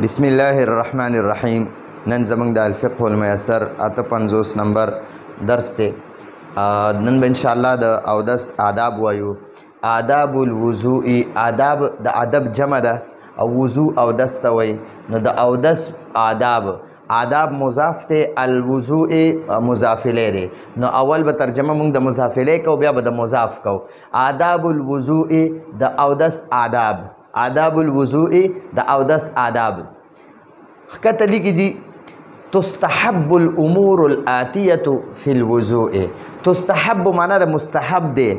بسم الله الرحمن الرحیم. نن زمونږ د الفقه الميسر 58 نمبر درس دی. نن به انشاءالله د اودس آداب وایو. آداب الوضوء، آداب د ادب جمع ده او وضوء اودس ته وایي. نو د اودس آداب مضاف دی، الوضوء مضاف الیه دی. نو اول به ترجمه مونږ د مضاف الیه کو، بیا به د مضاف کو. آداب الوضوء د اودس آداب الوضوء د اودس آداب. خکته لیکي جی تستحب الامور الآتیه فی الوضوء. تستحب معنا د مستحب دی،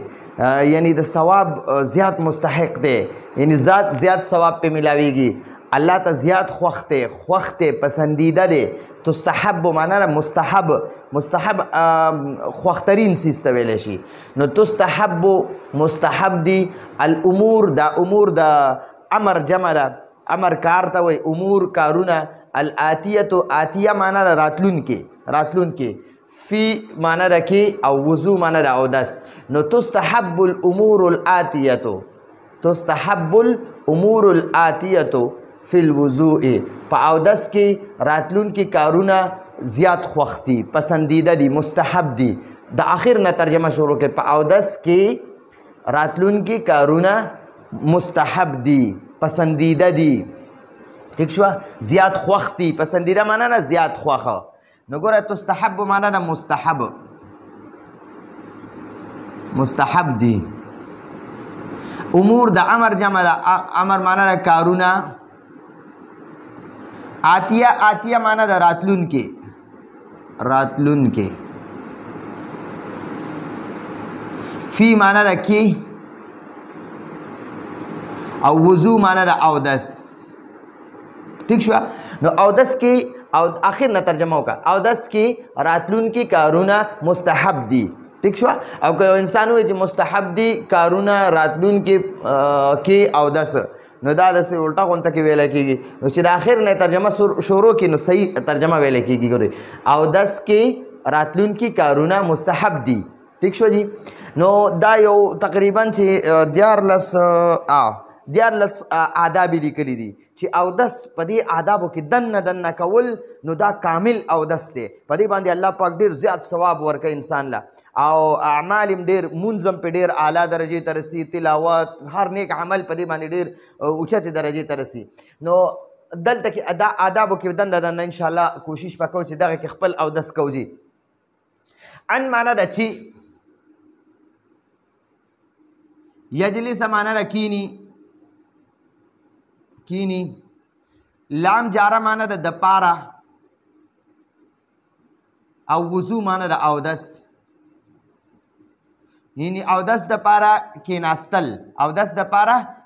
یعنی د ثواب زیات مستحق دی، یعنی زیات ثواب په ملاویږي، الله ته زیات خوښ دی، پسندیده دی. تستحب معنا د مستحب خوښترین سیز ته ویلی شي. نو تستحب مستحب دی. الامور دا امور د امر جمع ده، امر کار ته وایي، امور کارونه. آتیه معنا د راتلونکي، فی معنا د کې او وضو معنا د اودس. نو تستحب الامور الآتیه فی الوضوء. په اودس کې راتلونکي کارونه زیات خوښ دي، پسندیده دي، مستحب دي. د آخر نه ترجمه شروع کړي. په اودس کې راتلونکي کارونه مستحب دي، پسندیده دي. ٹھیک شو؟ زیات خوښ دي، پسندیده معنا نه زیات خوښه. نو ګوره تستحب معنا نه مستحب دي. امور د امر جمع ده، امر معنا نه کارونه. آتیه معنا د راتلونکي. فی معنا د کې او وضو معنا د اودس. ٹھیک شو؟ نو اودس کې او آخر نه ترجمه وکړه. اودس کې راتلونکي کارونه مستحب دي. ٹھیک شو؟ او که انسان وایي چې مستحب دي کارونه راتلونکي کې اودس، نو دا داسې الټا غونته کې ویلی کېږي. نو چې د آخر نه ترجمه شروع کړي نو صحیح ترجمه ویلی کېږي. ګورئ، اودس کې راتلونکي کارونه مستحب دي. ٹھیک شو جی؟ نو دا یو تقریبا چې 14 آداب لیکلي دي چې اودس په دې آدابو کې دنه کول، نو دا کامل اودس دی. په دې باندې الله پاک ډېر زیات ثواب ورکوي انسان له، او اعمال هم ډېر، مونځ هم پې ډېر اعلی درجې ته رسي، تلاوت، هر نیک عمل په دې باندې ډېر اوچتې درجې ته رسي. نو دلته کې دا آدابو کې دنه انشاءالله کوشش به کوو چې دغه کې خپل اودس کوو. جي ان معنا ده چې یجلس معنا ده کینی. لام جاره معنا ده د پاره، او وضو معنا ده اودس، یعنی اودس د پاره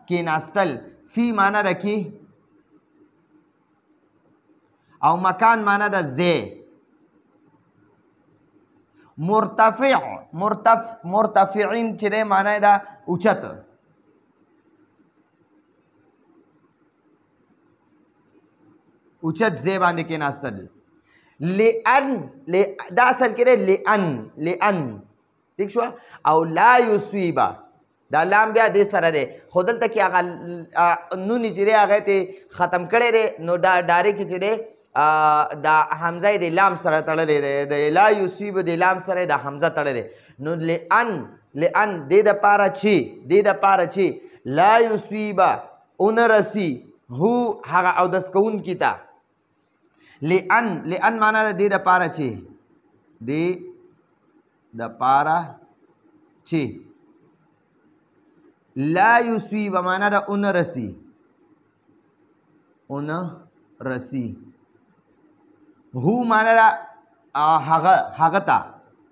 کیناستل. فی معنا ده کی او مکان معنا ده زی. مرتفعین چې دی معنا ده اوچت. اوچت زی باندې کې ناستل. دا اصل کې دی لئن. ٹھیک شو؟ او لا یصیبه، دا لام بیا دې سره دی، خو دلته کې هغه نون چې دی هغه ته ختم کړی دی. نو دا ډایرکټ چې دی دا حمزه د لام سره تړلی دی، د لا یصیبه د لام سره د حمزه تړلی دی. نو لئن دې دپاره چې لا یصیبه ونه رسی هو هغه اودس کوونکي ته. لئن معنا ده دې دپاره چې لا یصیب معنا ده ونه رسی. هو معنا ده هغه ته،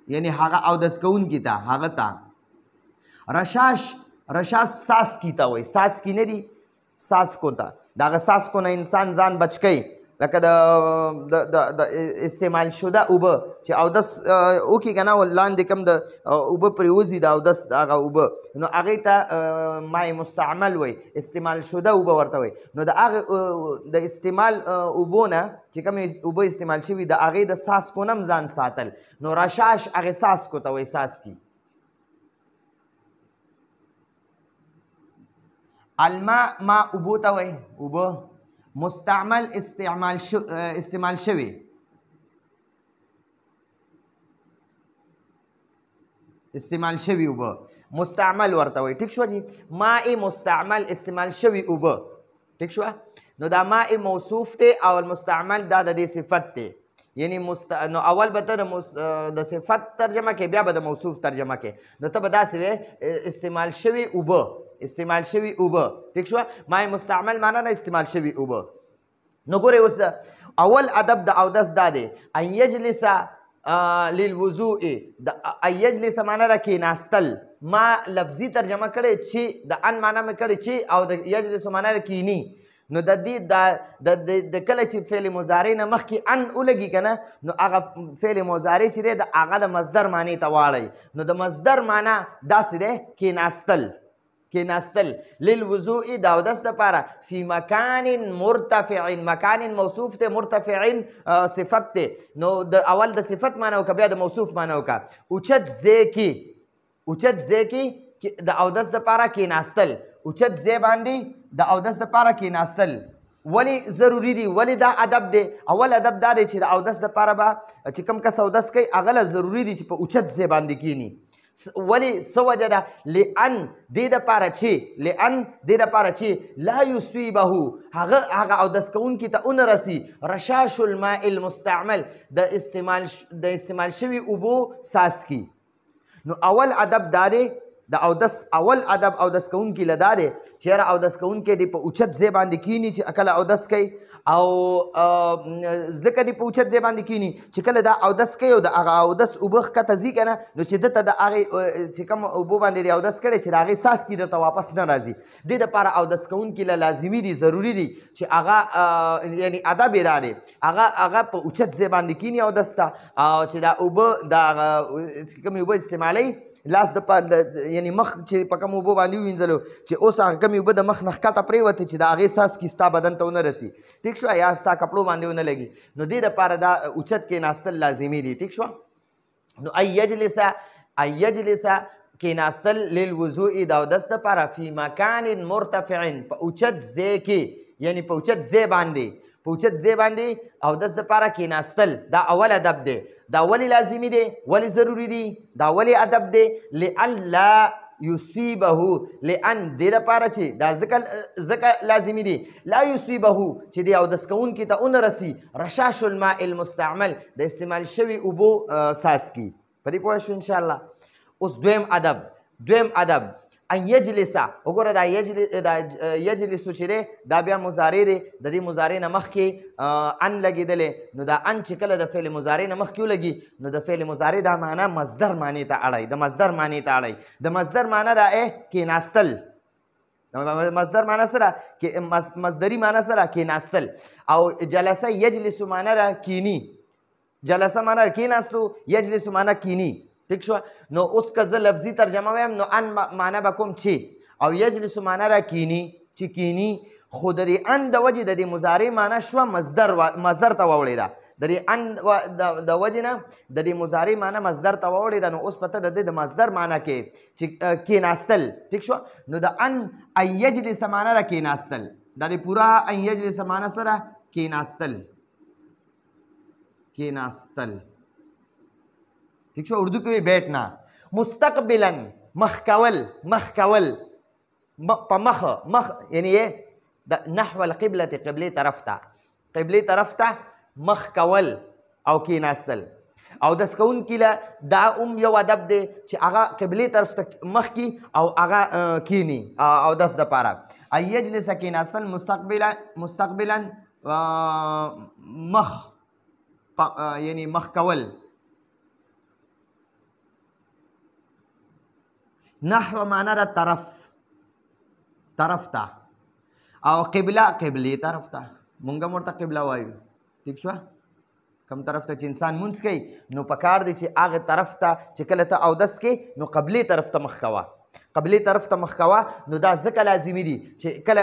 یعنی هغه اودس کوونکي ته، هغه ته. رشاش ساس کی ته وایي. ساس کی نه دي، ساس کو ته. دغه ساس کو نه انسان ځان بچ کوي، لکه د استعمال شده اوبه چې اودس وکړي که نه، لاندې کوم د اوبه پرې وځي د اودس هغه اوبه، نو هغې ته مای مستعمل وایي، استعمال شده اوبه ورته وایي. نو د هغې د استعمال اوبو نه چې کومې اوبه استعمال شوي، د هغې د ساسکو نه هم ځان ساتل. نو رشاش هغې ساسکو ته وایي، ساسکي. الماء ما اوبو ته وایي، اوبه. مستعمل استعمال شوی استعمال شوی اوبه مستعمل ورته وایي ټیک شوه جي ماء مستعمل استعمال شوی اوبه ټیک شوه نو دا ماء موصوف دی او المستعمل دا د دې صفت دی یعنی نو اول به ته د صفت ترجمه کې بیا به د موصوف ترجمه کې نو ته به داسې وې استعمال شوي اوبه استعمال شوي اوبه ټیک شوه ماء مستعمل معنا نه استعمال شوي اوبه نو ګورئ اوس اول ادب د اودس دا دی ان یجلس للوضوء ان یجلس معنا را کېناستل ما لفظي ترجمه کړې چې د ان معنا مې کړې چې او د یجلس معنا را کینی نو د دې د کله چې فعل مضارع نه مخکې ان ولګي که نه نو هغه فعل مضارع چې دی د هغه د مصدر معنی ته واړئ نو د مصدر معنا داسې دی کېناستل کېناستل للوضوء د اودس دپاره فی مکان مرتفع مکان موصوف دی مرتفع صفت دی نو د اول د صفت معنی وکړه بیا د موصوف معنی وکړه اوچت ځای کې اوچت ځای کې د اودس دپاره کېناستل اوچت ځای باندې د اودس دپاره کېناستل ولې ضروري دي ولې دا ادب دی اول ادب دا دی چې د اودس دپاره به چې کوم کس اودس کوي هغه له ضروري دي چې په اوچت ځای باندې کښېني ولې څه وجه ده لأن دې دپاره چې لأن دې دپاره چې لا یصیبه هغه اودس کوونکي ته ونه رسي رشاش الماء المستعمل د استعمال شوي اوبو څاڅکي نو اول ادب دا دی د اودس اول ادب اودس کوونکي له دا دی چې یاره اودس کوونکی دی په اوچت ځای باندې کښېني چې کله اودس کوي او ځکه دی په اوچت ځای باندې کښېني چې کله دا اودس کوي او د هغه اودس اوبه ښکته ځي که نه نو چې ده ته د هغې چې کوم اوبو باندې دی اودس کړی چې د هغې څاڅکي درته واپس نه راځي دې دپاره اودس کوونکي له لازمي دي ضروري دي چې هغه یعنی ادب یې دا دی هغه په اوچت ځای باندې کښېني اودس ته او چې دا اوبه د هغه چې کومې اوبه استعمالوي لاس د یعنی مخ چې په کوم اوبو باندې ووینځلو چې اوس هغه کومې اوبه د مخ نه ښکته پرېوتې چې د هغې څاڅکي ستا بدن ته ونه رسي ټیک شوه یا ستا کپړو باندې ونه لګي نو دې دپاره دا اوچت کېناستل لازمي دي ټیک شوه نو ان یجلس کېناستل للوضوء د اودس دپاره فی مکان مرتفع په اوچت ځای کې یعنی په اوچت ځای باندې په اوچت ځای باندې اودس دپاره کېناستل دا اول ادب دی دا ولې لازمي دی ولې ضروري دی دا ولې ادب دی لأن لا یصیبه لأن دې دپاره چې دا ځکه لازمي دی لا یصیبه چې دی اودس کوونکي ته ونه رسي رشاش الماء المستعمل د استعمال شوي اوبو څاڅکي په دې پوه شو انشاءالله اوس دویم ادب ان یجلسه وګوره دا یجلسو چې دی دا بیا مضارع دی د دې مضارع نه مخکې ان لګېدلی نو دا ان چې کله د فعل مضارع نه مخکې ولګي نو د فعل مضارع دا معنا مصدر معنی ته اړئ د مصدر معنی ته اړئ د مصدر معنا دا کېناستل مصدر معنا سره مصدري معنا سره کېناستل او جلسه یجلسو معنا را کینی جلسه معنا کېناستو یجلسو معنا کینی ٹھیک شو نو اس کا زه لفظي ترجمه ویم نو ان معنا به کوم چې او یجلس معنا را کینی چې کینی خو د دې ان د وجې د دې مضارع معنا شوه مصدر ته واوړېده د دې ان د وجې نه د دې مضارع معنا مصدر ته واوړېده نو اوس پته د دې د مصدر معنا کې چې کېناستل ټیک شوه نو د ان یجلس معنا را کېناستل دا د پورا ان یجلس معنا سره کېناستل ٹھیک شو اردو کې بیٹھنا مستقبلا مخ کول په مخ یعنی نحو القبلة قبلې طرف ته مخ کول او کېناستل اودس کوونکي له دا یو ادب دی چې هغه قبلې طرف ته مخ کي او هغه کښېني اودس دپاره ان یجلس کېناستل مستقبلا مخ یعنی مخ کول نحو معنا را طرف ته او قبلې طرف ته مونږ هم ورته قبله وایو ټیک شوه کوم طرف ته چې انسان مونځ کوي نو پکار دی چې هغه طرف ته چې کله ته اودس کې نو قبلې طرف ته مخ کوه قبلې طرف ته مخ کوه. نو دا ځکه لازمي دي چې کله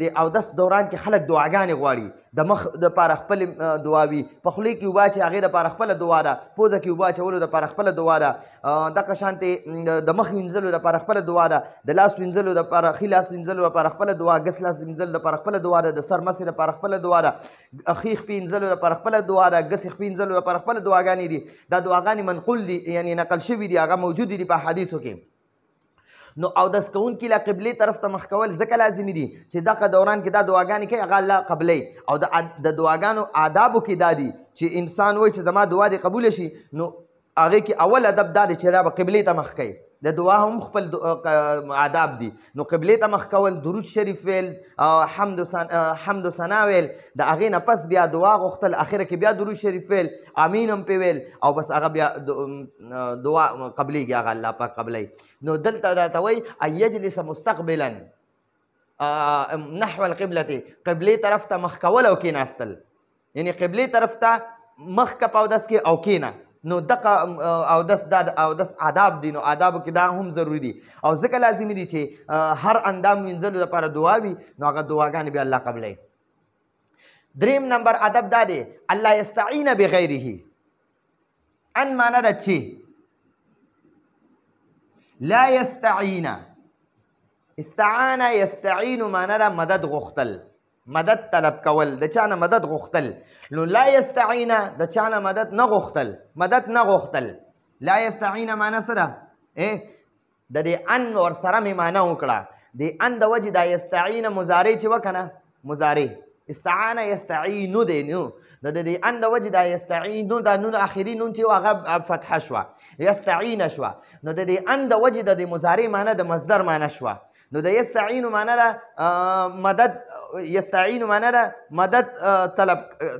د اودس دوران کې خلک دعاګانې غواړي، د مخ دپاره خپل دعا وي، په خولې کې اوبه اچي هغې دپاره خپله دعا ده، پوزه کې اوبه اچولو دپاره خپله دعا ده، دغه شانتې د مخ وینځلو دپاره خپله دعا ده، د لاس وینځلو دپاره ښي لاس وینځلو دپاره خپله دعا، ګس لاس وینځلو دپاره خپله دعا ده، د سر مسې دپاره خپله دعا ده، ښي خپې وینځلو دپاره خپله دعا ده، ګس خپې وینځلو دپاره خپله دعاګانې دي. دا دعاګانې منقول دي، یعنې نقل شوي دي، هغه موجود دي په حدیثو کې. نو اودس کوونکي له قبلې طرف ته مخ کول ځکه لازمي دي چې دغه دوران کې دا دعاګانې کوي هغه الله قبلوي. او د دعاګانو آدابو کې دا دي چې انسان وایي چې زما دعا دې قبوله شي، نو هغې کې اول ادب دا دی چې را به قبلې ته مخ کوي. د دعا هم خپل آداب دي. نو قبلې ته مخ کول، درود شریف ویل، حمد و ثنا ویل، د هغې نه پس بیا دعا غوښتل، اخره کې بیا درود شریف ویل، امین هم پې ویل، او بس هغه بیا دعا قبلیږي، هغه الله پاک قبلوي. نو دلته راته وایي ان یجلس مستقبلا نحو القبلة، قبلې طرف ته مخ کول او کېناستل، یعنی قبلې طرف ته مخ که په اودس کې او کېنه. نو دغه اودس دا د اودس آداب دي. نو آدابو کې دا هم ضروري دي، او ځکه لازمي دي چې هر اندام وینځلو لپاره دعا وي، نو هغه دعاګانې بیا الله قبلوي. دریم نمبر ادب دا دی الله یستعین بغیره. ان معنی ده چې لا یستعین، استعانه یستعین معنی ده مدد غوښتل، مدد طلب کول، د چا نه مدد غوښتل. نو لا یستعینه د چا نه مدد نه غوښتل، مدد نه غوښتل. لا یستعینه معنی څه ده؟ د دې ان ورسره مې معنی وکړه. د ان د وجې دا یستعینه مضارع چې وه که نه، مضارع استعانه یستعینو دی، نو د دې ان د وجې دا یستعینو دا نون آخري نون چې هغه فتحه شوه، یستعینه شوه. نو د دې ان د وجې د دې مضارع معنی د مصدر معنی شوه. نو د یستعینو معنی ده مدد، یستعینو معنی ده مدد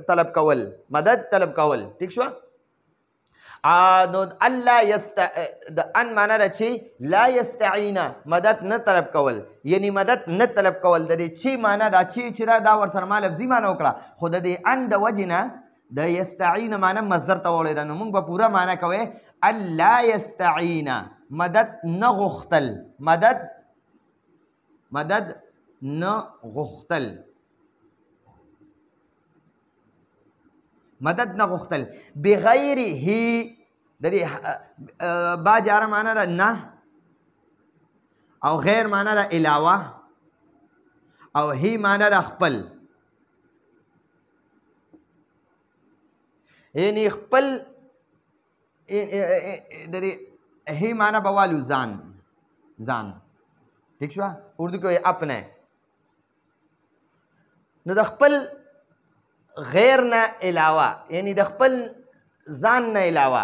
طلب کول، مدد طلب کول. ٹھیک شوه؟ نو الله د ان معنی ده چې لا یستعینه مدد نه طلب کول، یعنی مدد نه طلب کول. د دې چې معنی دا چې دا ورسره ما لفظي معنی وکړه، خو د دې ان د وجې نه د یستعینه معنی مصدر ته وړېده. نو موږ به پوره معنی کوئ الله یستعینه، مدد نه غوښتل، مدد نه غوښتل، مدد نه غوښتل. بغیره د دې با جاره معنی ده نه، او غیر معنی ده علاوه، او هی معنی ده خپل، یعنی خپل د دې هی معنی به والو ځان. ٹھیک شو؟ اردو کې اپنے. نو د خپل غیر نه علاوه، یعنی د خپل ځان نه علاوه،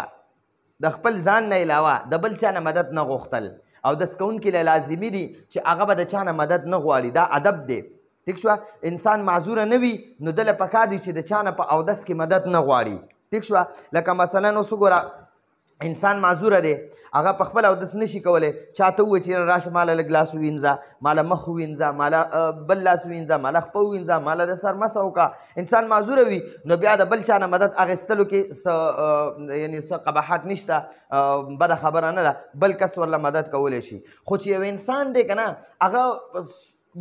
د خپل ځان نه علاوه د بل چا نه مدد نه غوښتل. او دس کوونکي له لازمي دي چې هغه به د چا نه مدد نه غواړي. دا ادب دی. ٹھیک شوه؟ انسان معذوره نه وي، نو دله پکار دی چې د چا نه په اودس کې مدد نه غواړي. ٹھیک شوه؟ لکه مثلا اوس وګوره انسان معذوره دی، هغه په خپل اودس نشي کولی، چاته ووایي چې راشه ماله لږ لاس ووینځه، ماله مخ ووینځه، ماله بل لاس ووینځه، ماله خپه ووینځه، ماله د سر مسه وکړه. انسان معذوره وي، نو بیا د بل چا نه مدد اخیستلو کې یعنې څه قباحت نشته، بده خبره نه ده، بل کس ورله مدد کولی شي. خو چې یو انسان دی که نه، هغه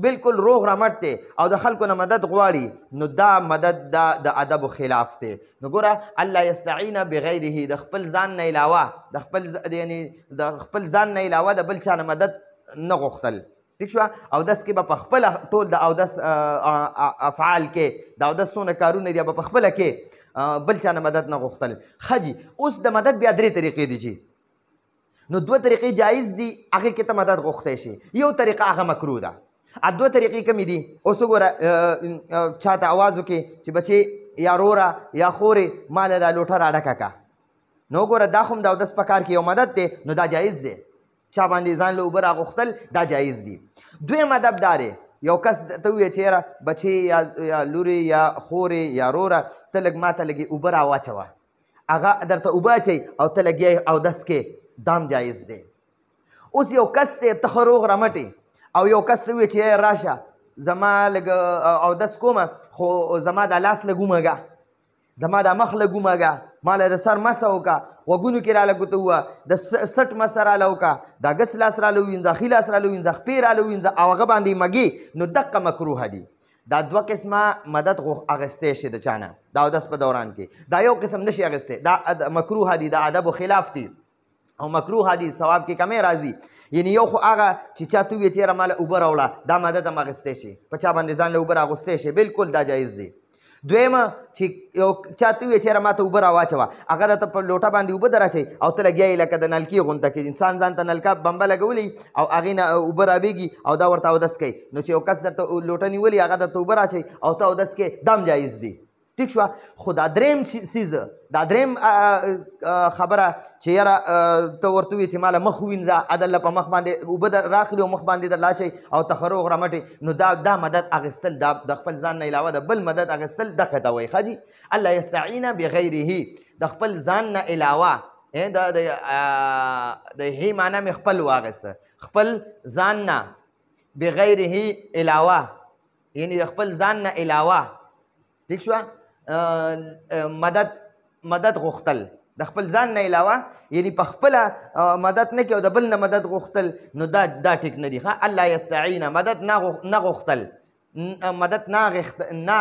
بالکل روغ رمټ دی او د خلکو نه مدد غواړي، نو دا مدد دا د ادبو خلاف دی. نو ګوره الله یستعین بغیره، د خپل ځان نه علاوه، د خپل ځان نه علاوه د بل چا نه مدد نه غوښتل. ٹھیک شوه؟ اودس کې به په خپله ټول د اودس افعال کې، د اودس څونه کارونه دي به په خپله کې بل چا نه مدد نه غوښتل. ښه جي، اوس د مدد بیا درې طریقې دي جي. نو دوه طریقې جایز دي، هغې کې ته مدد غوښتی شي. یو طریقه هغه مکروه ده. دوه طریقې کمې دي. اوس وګوره چاته اواز وکړي چې بچې یا روره یا خورې ما له دا لوټه راډکه که، نو وګوره دا خو هم د اودس په کار کې یو مدد دی، نو دا جایز دی. چا باندې ځان له اوبه راغوښتل دا جایز دي. دویم ادب دا دی، یو کس ته ووایي چې یاره بچې یا لورې یا خورې یا روره ته لږ ما ته لږې اوبه راواچوه، هغه درته اوبه اچوي او ته لګیا اودس کې، دام جایز دی. اوس یو کس دی ته ښه روغ رمټې او یو کس ته ووایي چې راشه زما لږ اودس کومه، خو زما دا لاس لږ ومږه، زما دا مخ لږ ومږه ما له د سر مسه وکړه غوږونو کې راله ګوته ووه د سټ مسه راله وکړه دا ګس لاس راله ووینځه ښي لاس راله ووینځه خپې راله ووینځه او هغه باندې مږې نو دقه مکروهه دي دا دوه قسمه مدد اخیستی شي د چا نه د اودس په دوران کې دا یو قسم نشي اخیستی دا مکروهه دي د ادبو خلاف دي او مکروه دي ثواب کې کمی راځي یعنی یو خو هغه چې چا ته ووایي چې یاره ماله اوبه راوړه دا مدد هم اخیستی شي په چا باندې ځان له اوبه راغوستی شي بالکل دا جایز دی دویمه چې یو چا ته ووایي چې یاره ما ته اوبه راواچوه هغه راته په لوټه باندې اوبه در اچوي او ته لګیا یې لکه د نلکې غونته کې انسان ځان ته نلکه بمبه لګولی او هغې نه اوبه رابېږي او دا ورته اودس کوي نو چې یو کس درته لوټه نیولي هغه درته اوبه راچوي او ته اودس کوې دا هم جایز دي ټیک شوه خو دا دریم څیز دا دریم خبره چې یاره ته ورته ووایې چې ماله مخ ووینځه عدله په مخ باندې اوبه راخلي او مخ باندې در لاچوي او ته ښه روغ رمټې نو دا مدد اخیستل دا د خپل ځان نه علاوه د بل مدد اخیستل دغه ته وایي ښه جي الله یستعین بغیره د خپل ځان نه علاوه د هی معنی مې خپل واخیسته خپل ځان نه بغیره علاوه یعنی د خپل ځان نه علاوه ټیک شوه مدد غوښتل د خپل ځان نه علاوه یعنی په خپله مدد نه کوي او د بل نه مدد غوښتل نو دا ټیک نه دي ښه الله یستعین مدد نه غوښتل مدد نه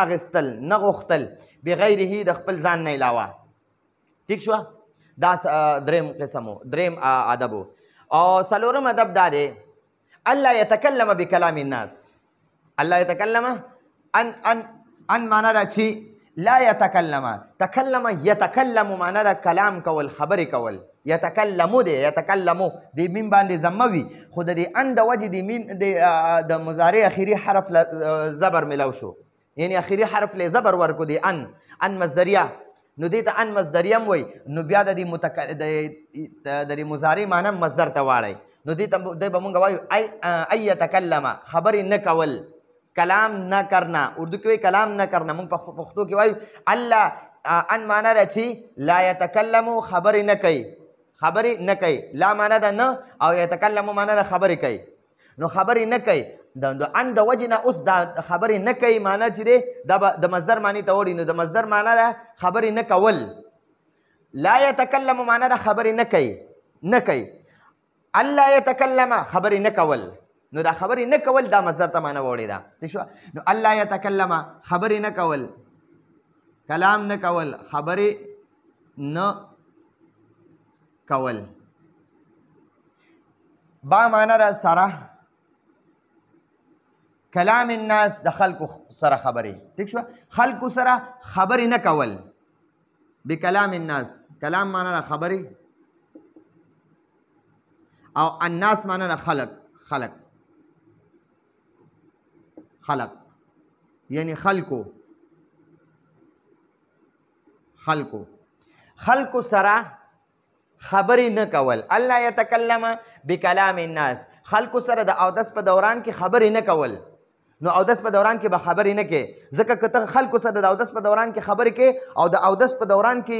اخیستل نه غوښتل بغیره د خپل ځان نه علاوه ټیک شوه دا دریم قسم و دریم ادب و او څلورم ادب دا دی الله یتکلم بکلام الناس الله یتکلم ان معنا دا چې لا يتكلم تكلم يتكلم معنا دا کلام کول خبرې کول يتكلم دی يتكلم دی میم باندې ضمه وي خو د دې ان د وجې د میم د مضارع اخري حرف زبر ملو شو یعنی اخري حرف له زبر ورکو دی ان مصدریه نو دې ته ان مصدریه هم وایي نو بیا د دې مضارع معنا مصدر ته واړئ نو دې ته به مونږ وایو ای یتکلم خبرې نه کول کلام نہ کرنا اردو کې وایي کلام نه کرنا موږ په پښتو کې وایو الله ان معنا ده چې لا یتکلمو خبرې نه کوي خبرې نه کوي لا معنا ده نه او یتکلمو معنا ده خبرې کوي نو خبرې نه کوي د ان د وجې نه اوس دا خبرې نه کوي معنا چې دی دا به د مصدر معنی ته وړي نو د مصدر معنا ده خبرې نه کول لا یتکلمو معنا ده خبرې نه کوي الله یتکلم خبرې نه کول نو دا خبرې نه کول دا مصدر ته معنا وړې ده ٹھیک شو نو الله یتکلم خبرې نه کول کلام نه کول خبرې نه کول با معنا را سره کلام الناس د خلکو سره خبرې ٹھیک شو خلکو سره خبرې نه کول بکلام الناس کلام معنا را خبرې او الناس معنا را خلق یعنی خلقو سره خبرې نه کول الله یتکلم بکلام الناس خلقو سره د اودس په دوران کې خبرې نه کول نو اودس په دوران کې به خبرې نه کې ځکه که ته خلکو سره د اودس په دوران کې خبرې کې او د اودس په دوران کې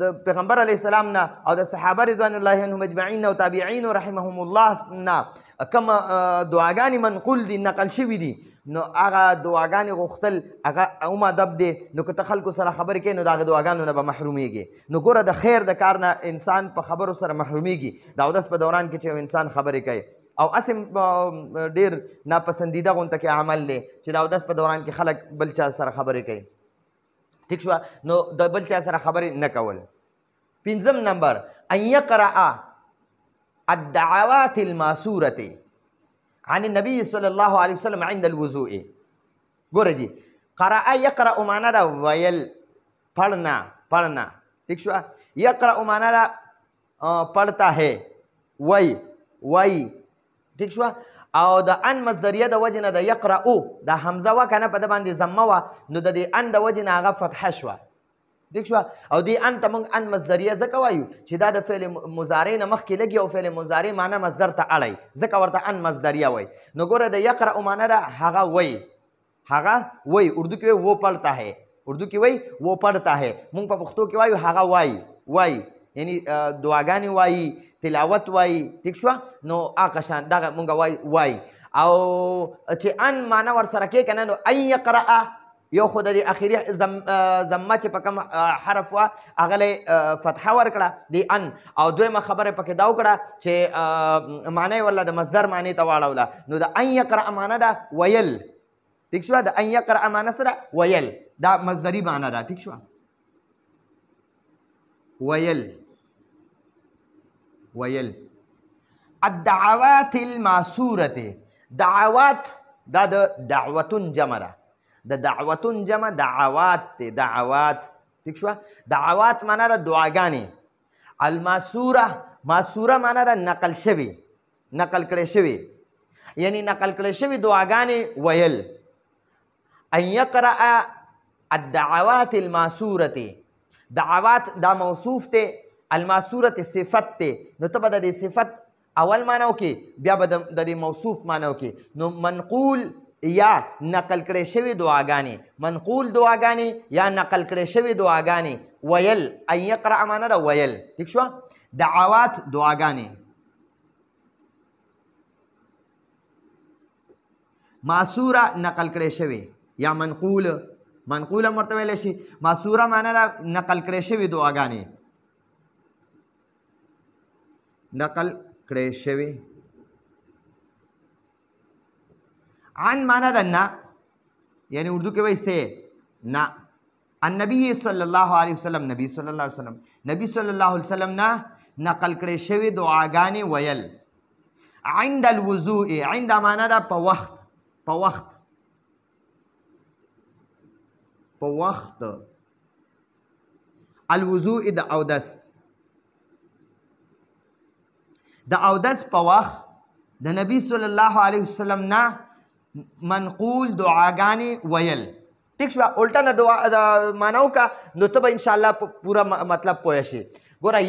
د پیغمبر علیه السلام نه او د صحابه رضوان الله عنهم اجمعین او تابعین رحمهم الله نه کوم دعاګانې منقول دي نقل شوي دي نو هغه دعاګانې غوښتل هغه هم ادب دی نو که ته خلکو سره خبرې کوې نو د هغه دعاګانو نه به محرومیږي نو ګوره د خیر د کار نه انسان په خبرو سره محرومیږي د اودس په دوران کې چې یو انسان خبرې کوي او اسم ډیر ناپسندیده غونته کې عمل دی چې د اودس په دوران کې خلک بل چا سره خبرې کوي ٹھیک شوه نو د بل چا سره خبرې نه کول پنځم نمبر ان یقرأ الدعوات الماسورة عن النبي صلى الله عليه وسلم عند الوضوء ګوره جی قرأ یقرأ معنا ده ویل پڑھنا ٹھیک شوه یقرأ معنا ده پڑھتا ہے وای ٹھیک شوه او د ان مصدریه د وجې نه د یقرأو د حمزه وه که نه په ده باندې ضمه وه نو د دې ان د وجې نه هغه فتحه شوه ٹھیک شوه او دې ان ته موږ ان مصدریه ځکه وایو چې دا د فعل مضارع نه مخکې لګي او فعل مضارع معنا مصدر ته اړی ځکه ورته ان مصدریه وایي نو ګوره د یقرأ معنا ده هغه وایي اردو کې وایي وہ پڑھتا ہے اردو کې وایي وہ پڑھتا ہے موږ په پښتو کې وایو هغه وایي یعنی دعاګانې وایي تلاوت وایي ٹھیک شوه نو هغه شان دغه مونږ وایي او چې ان معنا ورسره کې که نه نو ان یقرأ یو خو د اخري ضمه چې په کوم حرف وه هغه فتحه ورکړه د ان، او دویمه خبره پکې دا وکړه چې معنی ورله د مصدر معنی ته واړوله. نو د ان یقرأ معنی ده ویل، ټیک شوه. د ان یقرأ معنی سره ویل، دا مصدري معنی ده، ټیک شوه. ویل ویل. الدعوات الماسورة، دعوات دا د دعوتون جمع ده، د دعوتون جمع دعوات دی، دعوات، ٹھیک شوه. دعوات معنا ده دعاګانې. الماسوره، ماسوره معنا ده نقل شوي، نقل کړی شوي، یعنی نقل کړی شوي دعاګانې ویل. ان یقرأ الدعوات الماسورة، دعوات دا موصوف دی، الماسورة صفت دی. نو ته به د دې صفت اول معنی وکړي، بیا به د دې موصوف معنی وکړي. نو منقول یا نقل کړی شوي دعاګانې، منقول دعاګانې یا نقل کړی شوي دعاګانې. ویل، ان یقرأ معنی ده ویل، ٹھیک شوه. دعوات دعاګانې. معصوره نقل کړی شوي یا منقول، منقول هم ورته ویلی شي. معصوره معنی ده نقل کړی شوي دعاګانې، نقل کړی شوي. عن معنی ده نه، یعنی اردو کې وایي سے نه. النبي صلی الله علیه وسلم، نبی صلی الله علیه وسلم، نبی صلی الله علیه وسلم نه نقل کړی شوي دعاګانې ویل. عند الوضوء، عند معنی ده په وخت، په وخت، په وخت. الوضوء د اودس، د اودس په وخت د نبی صلی الله علیه وسلم نه منقول دعاګانې ویل، ٹھیک شوه. الټه نه دعا معنی وکړه، نو ته به انشاءالله پوره مطلب پوه شي. ګوره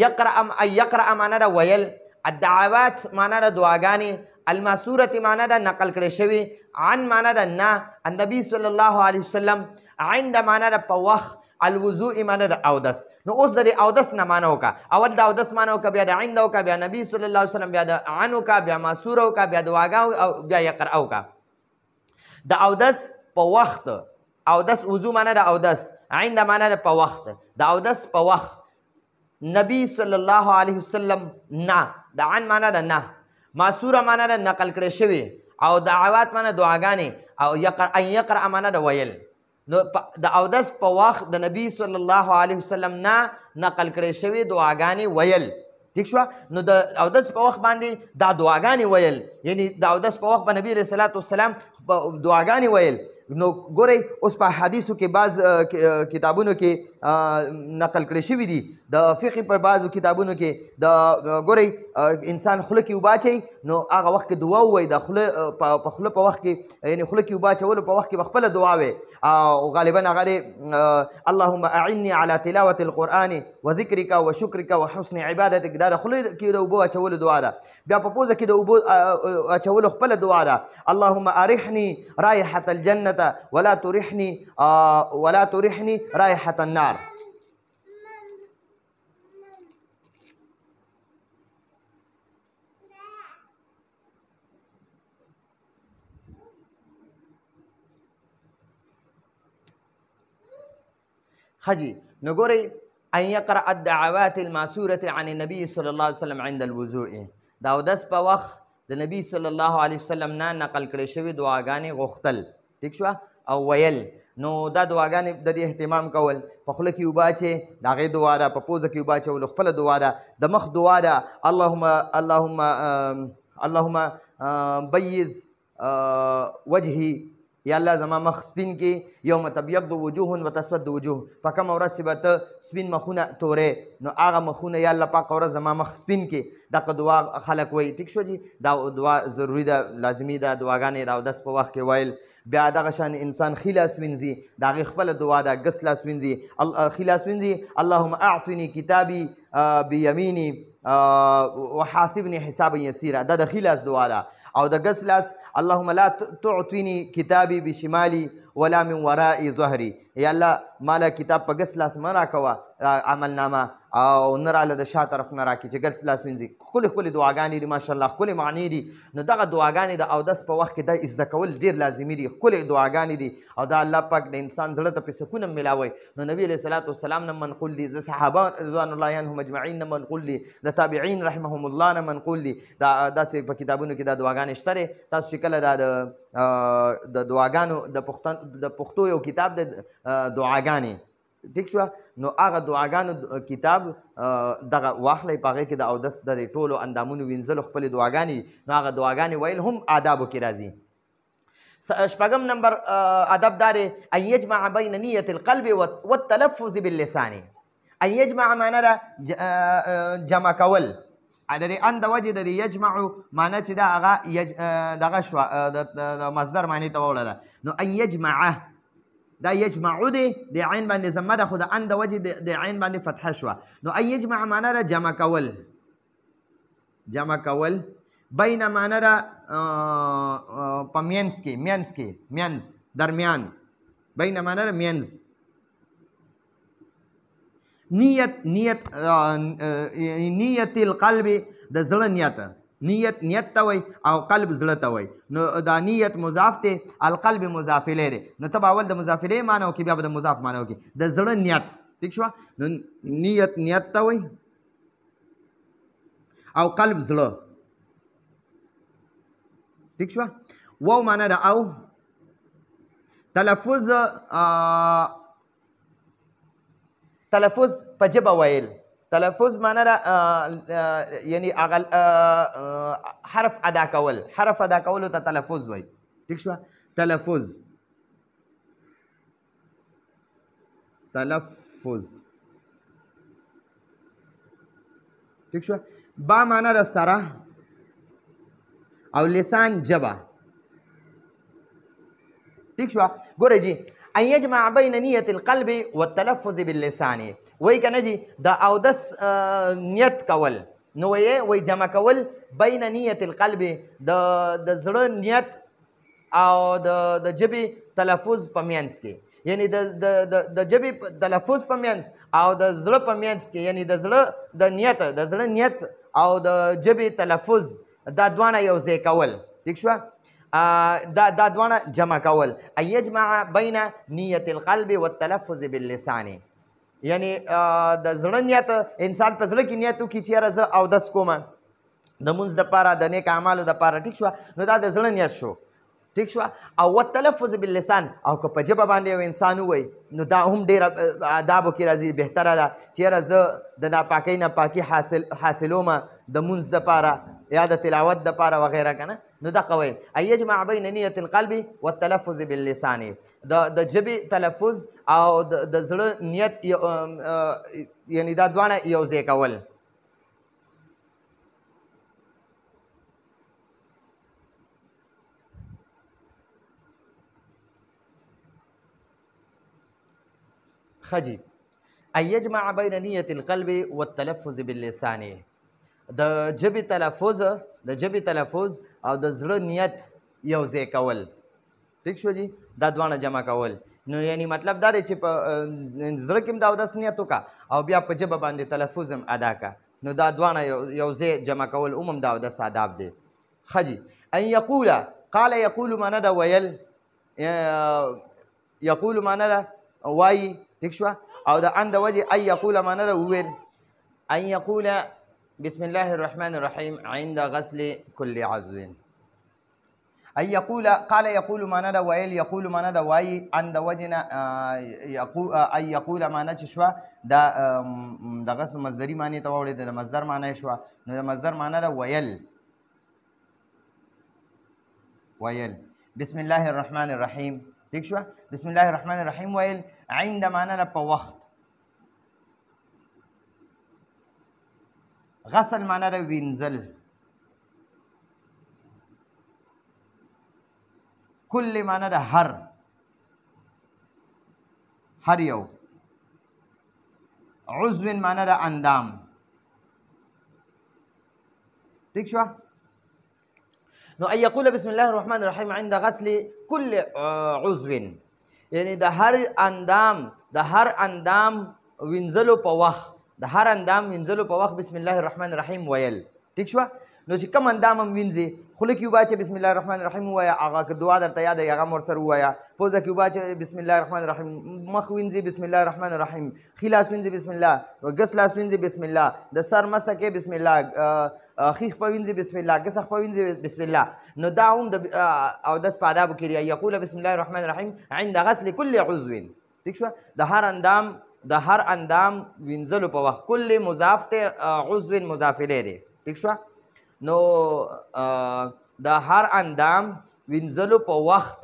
یقرأ معنی ده ویل، الدعوات معنی ده دعاګانې، الماسورة معنی ده نقل کړی شوي، عن معنی ده نه، النبي صلی الله علیه وسلم، عند معنی ده په وخت، الوضوء معنی ده اودس. نو اوس د اودس نه معنی وکړه، اول د اودس معنی وکړه، بیا د عند وکړه، بیا نبی صلی الله علیه وسلم، بیا د عن وکړه، بیا ماسوره وکړه، بیا دعاګانې او بیا یقرأ وکړه. د اودس په وخت، اودس وضو معنی ده اودس، عند معنی ده په وخت، د اودس په وخت نبی صلی الله علیه وسلم نه، د عن معنی ده نه، ماسوره معنی ده نقل کړی شوي، او دعوات معنی دعاګانې، او ان یقرأ معنی ده ویل. نو د اودس په وخت د نبی صلی الله علیه وسلم نه نقل کړی شوي دعاګانې ویل، ٹھیک شوه. نو د اودس په وخت باندې دا دعاګانې ویل، یعنی د اودس په وخت به نبی علیه الصلاة والسلام دعاګانې ویل. نو ګورئ اوس په حدیثو کې بعض کتابونو کې نقل کړی شوي دي، د فقه په بعضو کتابونو کې د ګورئ انسان خوله کې اوبه اچوي، نو هغه وخت کې دعا ووایي، د خوله په خوله په وخت کې، یعنی خوله کې اوبه اچولو په وخت کې به خپله دعا وایي، او غالبا هغه دی اللهم اعني على تلاوة القرآن وذکرک وشکرک وحسن عبادتک، دا د خوله کې د اوبو اچولو دعا ده. بیا په پوزه کې د اوبو اچولو خپله دعا ده، اللهم ارحني رائحة الجنة ولا ترحني رائحة النار. خجي نو ګورئ ان یقرأ الدعوات الماسورة عن النبي صلی الله علیه وسلم عند الوضوء، د اودس په وخت د نبی صلی الله علیه وسلم نه نقل کړی شوي دعاګانې غوښتل، ټیک شوه، او ویل. نو دا دعاګانې د دې اهتمام کول، په خوله کې اوبه اچې د هغې دعا ده، په پوزه کې اوبه اچولو خپله دعا ده، د مخ دعا ده اللهم بیض وجهي، یا الله زما مخ سپین کې، یوم تبیض وجوه وتسود وجوه، په کومه ورځ چې به ته سپین مخونه تورې، نو هغه مخونه یا الله پاک ورځ زما مخ سپین کې، دغه دعا خلک وایي، ټیک شو جي. دا دعا ضروري ده، لازمي ده، دعاګانې د اودس په وخت کې ویل. بیا دغه شان انسان ښي لاس وینځي، د هغې خپله دعا ده، ګس لاس وینځي، ښي لاس وینځي، اللهم اعطني کتابي بیمیني وحاسبني حسابا یسیرا، دا د ښي لاس دعا ده. او د ګس لاس اللهم لا تعطني کتابي بشمالي ولا من ورائي ظهري، یا الله مالا کتاب په ګس لاس مه راکوه عملنامه، او نه راله د شا طرف نه راکړي چې ګرس لاس وینځي. ښکلې ښکلې دعاګانې دي ماشاءالله، ښکلې معنی دي. نو دغه دعاګانې د اودس په وخت کې دا زده کول ډېر لازمي دي. ښکلې دعاګانې دي او دا الله پاک د انسان زړه ته پرې سکون هم میلاوی. نو نبي علیه الصلاة والسلام نه منقول دي، د صحابه رضوان الله عنهم اجمعین نه منقول دي، د تابعین رحمهم الله نه منقول دي. داسې په کتابونو کې دا دعاګانې شته دی. تاسو چې کله دا د دعاګانو د پښتو یو کتاب د دعاګانې ټیک شوه، نو هغه دعاګانو کتاب دغه واخلئ، په هغې کې د اودس د ټولو اندامونو وینځلو خپلې دعاګانې، نو هغه دعاګانې ویل هم آدابو کې راځي. شپږم نمبر ادب دا دی ان یجمع بین نیت القلب والتلفظ باللسان. ان یجمع معنی ده جمع کول، د ان د وجې د یجمع معنی چې دا هغه دغه شوه د مصدر معنی ته ووړه ده. نو ان یجمعه دا یجمعو دی، د عین باندې ضمه ده، خو د ان د وجې د عین باندې فتحه شوه. نو ان یجمع معنی ده جمع کول، جمع کول. بین معنی ده په منځ کې، منځ کې، منځ، درمیان. بین معنی ده منځ. نیت، نیت نیت القلب د زړه نیت، نیت نیت ته وایي او قلب زړه ته وایي. نو دا نیت مضاف دی، القلب مضاف الیه دی. نو ته به اول د مضاف الیه معنی وکړي، بیا به د مضاف معنی وکړي. د زړه نیت ټیک شوه. نو نیت نیت ته وایي او قلب زړه ټیک شوه. واو معنی ده او. تلفظ، تلفظ په ژبه ویل. تلفظ معنی ده یعنی حرف ادا کول، حرف ادا کولو ته تلفظ وایي ټیک شوه. تلفظ، تلفظ ټیک شوه. با معنی ده سره او لسان ژبه ټیک شوه. ګورئ جی ان یجمع بین نیت القلب والتلفظ باللسان، وایي که نه جی د اودس نیت کول، نو وایي جمع کول بین نیت القلب د زړه نیت او د ژبې تلفظ په منځ کې، یعنی د ژبې تلفظ په منځ او د زړه په منځ کې، یعنی د زړه د نیت، د زړه نیت او د ژبې تلفظ دا دواړه یو ځای کول ټیک شوه. دا دواړه جمع کول. ان یجمع بین نیت القلب والتلفظ باللسان، یعنی د زړه نیت، انسان په زړه کې نیت وکړي چې یاره زه اودس کومه د مونځ دپاره، د نیک اعمالو دپاره ټیک شوه. نو دا د زړه نیت شو ټیک شوه. او والتلفظ باللسان، او که په ژبه باندې یو انسان ووایي نو دا هم ډېره آدابو کې راځي. بهتره ده چې یاره زه د ناپاکۍ نه پاکي حاصلومه د مونځ دپاره یا د تلاوت دپاره وغیره که نه. نو دغه ویل ان یجمع بین نیت القلب والتلفظ باللسان، د ژبې تلفظ او د زړه نیت یعنی دا دواړه یو ځای کول. خجی ان یجمع بین نیت القلب والتلفظ باللسان، د ژبې تلفظ، د ژبې تلفظ او د زړه نیت یو ځای کول ټیک شو جی. دا دواړه جمع کول. نو یعنی مطلب دا دی چې په زړه کې هم د اودس نیت وکړه او بیا په ژبه باندې تلفظ هم ادا کړه. نو دا دواړه یو ځای جمع کول هم د اودس آداب دی. ښه جی. ان یقول، قال یقول معنی ده ویل، یقول معنی ده وایي ټیک شوه. او د ان د وجې ان یقول معنی ده وویل. ان یقول بسم الله الرحمن الرحیم عند غسل كل عضو. ان یقول، قال یقول معنی ده ویل، یقول معنی ده وایي، ان د وجې نه ان یقول معنی چې شوه دا دغه مصدري معنی ته واوړېده، د مصدر معنی شوه. نو د مصدر معنی ده ویل، ویل. بسم الله الرحمن الرحیم ٹھیک شوه. بسم الله الرحمن الرحیم ویل. عند معنی ده په وخت. غسل معنی ده وینځل. کل معنی ده هر، هر یو. عضو معنی ده اندام ٹھیک شوه. نو ان یقول بسم الله الرحمن الرحیم عند غسل كل عضو، یعنی د هر اندام، د هر اندام وینځلو په وخت د هر اندام وینځلو په وخت بسم الله الرحمن الرحیم ویل. ټیک شوه. نو چې کوم اندام هم وینځې خوله کې اوبه اچې بسم الله الرحمن الرحیم ووایه. هغه که دعا درته یاد وي هغه هم ورسره ووایه. پوزه کې اوبه اچې بسم الله الرحمن الرحیم. مخ وینځې بسم الله الرحمن الرحیم. ښي لاس وینځې بسم الله. ګس لاس وینځې بسم الله. د سر مسه کې بسم الله. خیخ په وینځې بسم الله. ګس په وینځې بسم الله. نو دا هم د اودس په آدابو کې دی. یقول بسم الله الرحمن الرحیم عند غسل کل عضو. ټیک شوه. د هر اندام وینځلو په وخت کل مضاف ته عضو مضاف الیه دی. ټیک شوه. نو د هر اندام وینځلو په وخت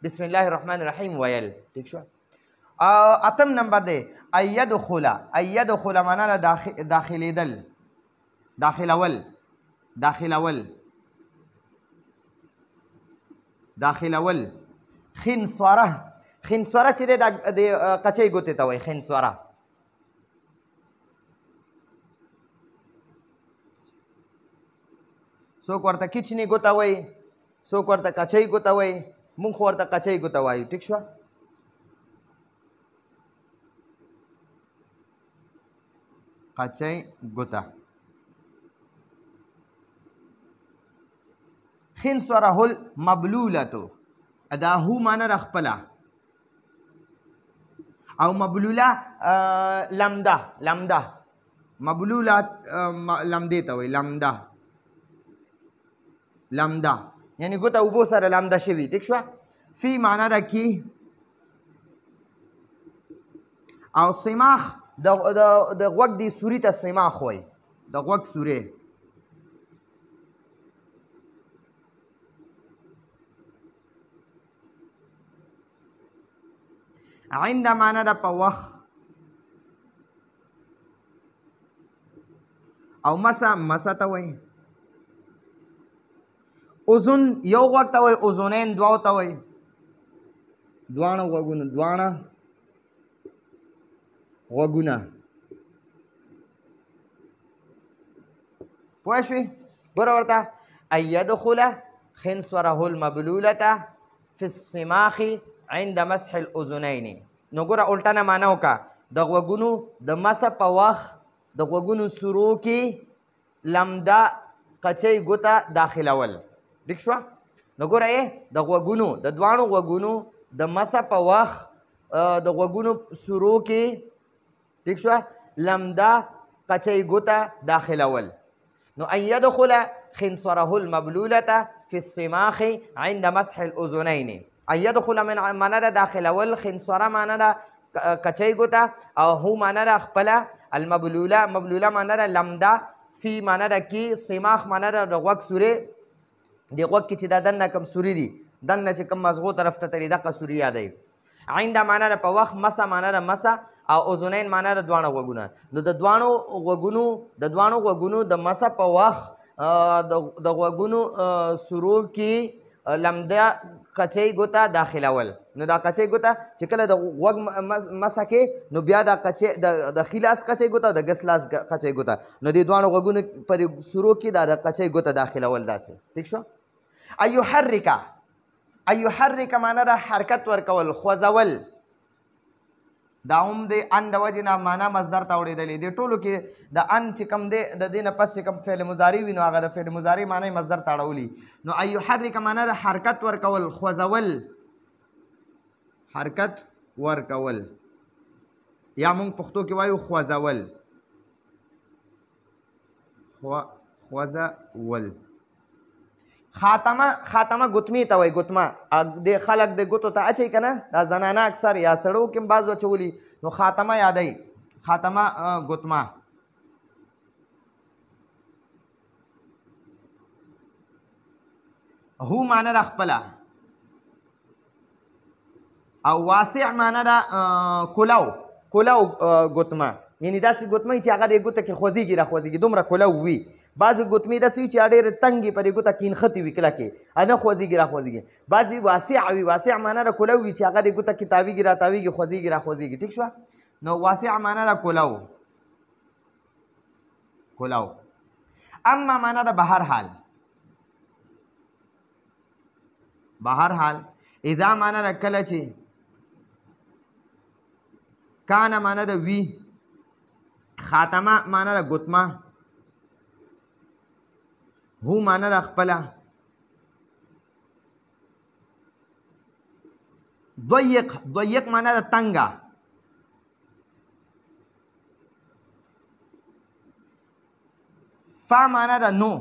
بسم الله الرحمن الرحیم ویل. ټیک شوه. اتم نمبر دی ایدخل معنا داخلیدل، داخلول. خنسوره چې دی د قچۍ ګوتې ته وایي خنسوره. څوک ورته کچنی ګوته وایي، څوک ورته قچۍ ګوته وایي، مونږ خو ورته قچۍ ګوته وایو. ټیک شوه. قچۍ ګوته. خنسوره المبلولتو دا هو معنی د خپله او مبلوله لمده. مبلوله لمدې ته وایي لمده یعنی ګوته اوبو سره لمده شوي. ټیک شوه. فی معنا ده کی او سماخ د غوږ دی سوري ته سماخ وایي. د غوږ سورې. عند معنا ده په وخت او مسه ته وایي. اذن یو غوږ ته وایي، اذنین دوو ته وایي. دواړه غوږونه. پوه شوې؟ ګوره ورته ایدخل خنسوره المبلولة فی الصماخ عند مسح الاذنین. نو ګوره الټنه معنا وکړه. د غوږونو د مسه په وخت د غوږونو سورو کې لمده قچۍ ګوته داخلول. ټیک شوه. نو ګوره یې د غوږونو د دواړو غوږونو د مسه په وخت د غوږونو سورو کې ټیک شوه لمده قچۍ ګوته داخلول. نو ان يدخل خنصره المبلولة في الصماخ عند مسح الاذنين. ان يدخل من معنا ده داخلول، خنصره معنا ده قچۍ ګوته، او هو معنا ده خپله، مبلوله معنا ده لمده، فی معنا ده کې، صماخ معنا ده د غوږ سورې. د غوږ کې چې دا دننه کوم سوري دي، دننه چې کوم مزغو طرف ته تلي دغه سوري یادوي. عند معنا ده په وخت، مسه معنا ده مسه، او اذنین معنا ده دواړه غوږونه. نو د دواړو غوږونو د مسه په وخت د غوږونو سورو کې لمده قچۍ ګوته داخلول. نو دا قچۍ ګوته چې کله د غوږ مسه کې، نو بیا دا قچۍ د ښي لاس قچۍ ګوته او د ګس لاس قچۍ ګوته، نو دې دواړو غوږونو پر سورو کې دا د قچۍ ګوته داخلول. داسې ټیک شو. ایحرک معنا ده حرکت ورکول، خوځول. دا هم د ان د وجې نه معنا مصدر ته اورېدلې. دې ټولو کې د ان چې کوم دی د دې نه پس چې کوم فعل مضارع وي، نو هغه د فعل مضارع معنی مصدر ته اړولي. نو ایحرک معنا ده حرکت ورکول، خوځول، حرکت ورکول، یا موږ پښتو کې وایو خوځول. خوځول. خاتمه ګوتمې ته وایي. ګوتمه د خلک د ګوتو ته اچوي که نه، دا زنانه اکثر یا سړو کې هم بعض اچولي، نو خاتمه یادوي. خاتمه ګوتمه. هو معنا ده خپله، او واسع معنا ده کلو ګوتمه. یعنې داسې ګوتمه چې هغه د ګوته کې خوځېږي راخوځېږي، دومره کلو وي. بعضې ګوتمې داسې وي چې ډېرې تنګې پرې ګوته کینختې وي کلکې، نه خوځېږي راخوځېږي. بعضې واسع وي. واسع معنا ده کلو وي چې هغه د ګوته کې تاویږي راتاویږي، خوځېږي راخوځېږي. ټیک شوه. نو واسع معنا ده کلو. اما معنا ده بهرحال. اذا معنا ده کله چې، کان معنا ده وي، خاتمه معنا د ګوتمه هو معنا د خپله ضيق معنا د تنګه فا معنا د نو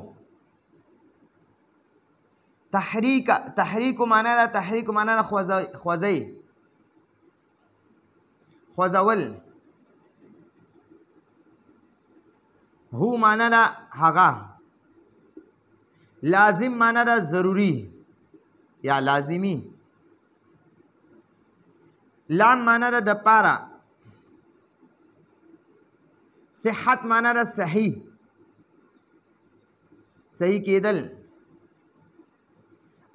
تحریک معنا د خوځول هو معنا د هغه لازم معنا د ضروری یا لازمی لام معنا د پارا صحت معنا د صحیح کېدل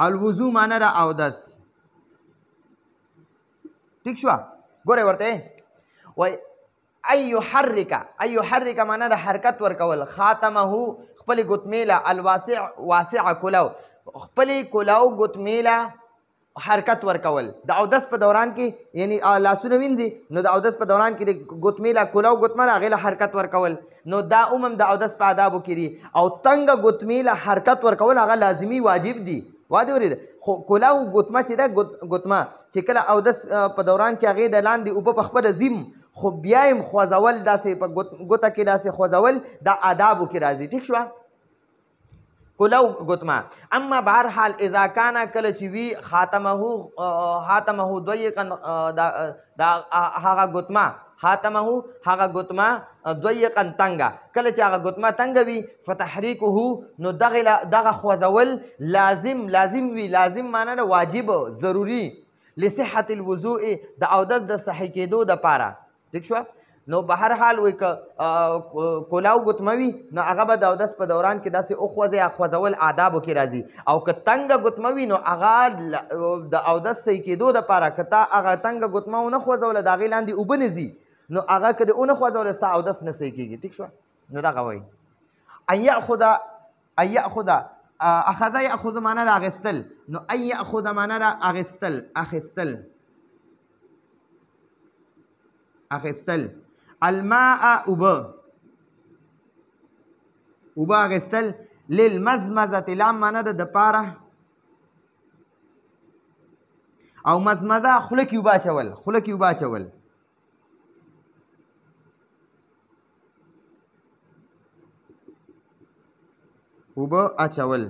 الوضو معنا د اودس ٹھیک شو ګوره ورته وای ایحرک معنا د حرکت ورکول خاتمه خپل ګوتمیله الواسع کلاو خپل کلاو ګوتمیله حرکت ورکول د اودس په دوران کې یعنی لاسونه وینځي نو د اودس په دوران کې د ګوتمیله کلاو ګوتمه هغې له حرکت ورکول نو دا هم د اودس په آدابو کې دي او تنګه ګوتمیله حرکت ورکول هغه لازمي واجب دي واده ورید خو کلاو ګوتمه چې ده ګوتمه چې کله اودس په دوران کې هغې د لاندې اوبه په خپله زیم خو بیا یې خوځول داسې په ګوته کې داسې خوځول دا آدابو کې راځي ټیک شوه کلاو ګوتمه اما بهرحال اذا کان کله چې وي خاتمه ضیقا دا هغه ګوتمه هغه ګوتمه ضیقا تنګه کله چې هغه ګوتمه تنګه وي فتحریکه نو دغه خوځول لازم وي لازم معنا د واجب ضروري لصحت الوضوء د اودس د صحیح کېدو دپاره ټیک شوه نو بهرحال وایي که کلاو ګوتمه وي نو هغه به د اودس په دوران کې داسې وخوځي یا خوځول آدابو کې راځي او که تنګه ګوتمه وي نو هغه د اودس صحیح کېدو دپاره که تا هغه تنګه ګوتمه ونه خوځوله د هغې لاندې اوبه نه ځي نو هغه که دې ونه خوځوله ستا اودس نه صحیح کېږي ټیک شوه نو دغه وایي ان یأخذ اخذ یأخذ معنا د اخیستل نو ان یأخذ معنا د اخیستل الماء اوبه اخیستل للمزمزه لام معنا د دپاره او مزمزه خوله کې اوبه اچول اوبه اچول